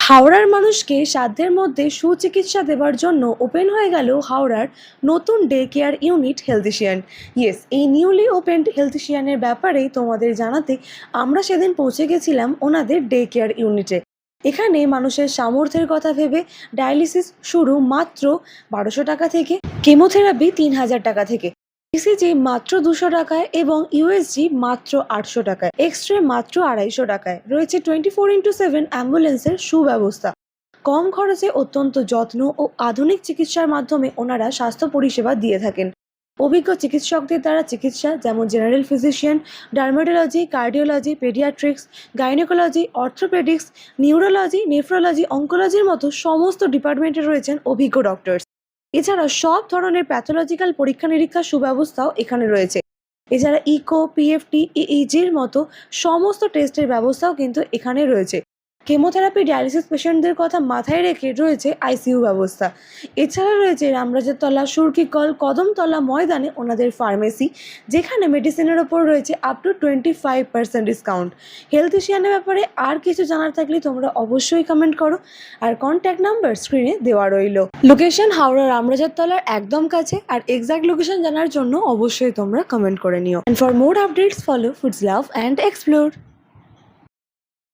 হাওড়ার মানুষকে সাধ্যের মধ্যে সুচিকিৎসা দেওয়ার জন্য ওপেন হয়ে গেল হাওড়ার নতুন ডে কেয়ার ইউনিট হেলথিশিয়ান। ইয়েস, এই নিউলি ওপেনড হেলথিশিয়ানের ব্যাপারেই তোমাদের জানাতে আমরা সেদিন পৌঁছে গেছিলাম ওনাদের ডে কেয়ার ইউনিটে। এখানে মানুষের সামর্থ্যের কথা ভেবে ডায়ালিসিস শুরু মাত্র 1200 টাকা থেকে, কেমোথেরাপি 3000 টাকা থেকে, ইসিজি মাত্র 200 টাকায় এবং ইউএসজি মাত্র 800 টাকায়, এক্স রে মাত্র 250 টাকায়। রয়েছে 24x7 অ্যাম্বুলেন্সের সুব্যবস্থা। কম খরচে অত্যন্ত যত্ন ও আধুনিক চিকিৎসার মাধ্যমে ওনারা স্বাস্থ্য পরিষেবা দিয়ে থাকেন। অভিজ্ঞ চিকিৎসকদের দ্বারা চিকিৎসা, যেমন general physician, dermatology, cardiology, paediatrics, gynaecology, orthopaedics, neurology, nephrology, অঙ্কোলজির মতো সমস্ত ডিপার্টমেন্টে রয়েছেন অভিজ্ঞ ডক্টর। এছাড়া সব ধরনের প্যাথোলজিক্যাল পরীক্ষা নিরীক্ষার সুব্যবস্থাও এখানে রয়েছে। এছাড়া ইকো, পিএফটি, ইইজির মতো সমস্ত টেস্টের ব্যবস্থাও কিন্তু এখানে রয়েছে। কেমোথেরাপি, ডায়ালিসিস পেশেন্টদের কথা মাথায় রেখে রয়েছে আইসিইউ ব্যবস্থা। এছাড়া রয়েছে রামরাজের তলা, সুরকিকল, কদমতলা ময়দানে ওনাদের ফার্মেসি, যেখানে মেডিসিনের ওপর রয়েছে আপ টু 25% ডিসকাউন্ট। হেলথিশিয়ানের ব্যাপারে আর কিছু জানার থাকলে তোমরা অবশ্যই কমেন্ট করো, আর কন্ট্যাক্ট নাম্বার স্ক্রিনে দেওয়া রইল। লোকেশন হাওড়া রামরাজের তলার একদম কাছে, আর এক্সাক্ট লোকেশন জানার জন্য অবশ্যই তোমরা কমেন্ট করে নিও। And for more updates follow foods love and explore.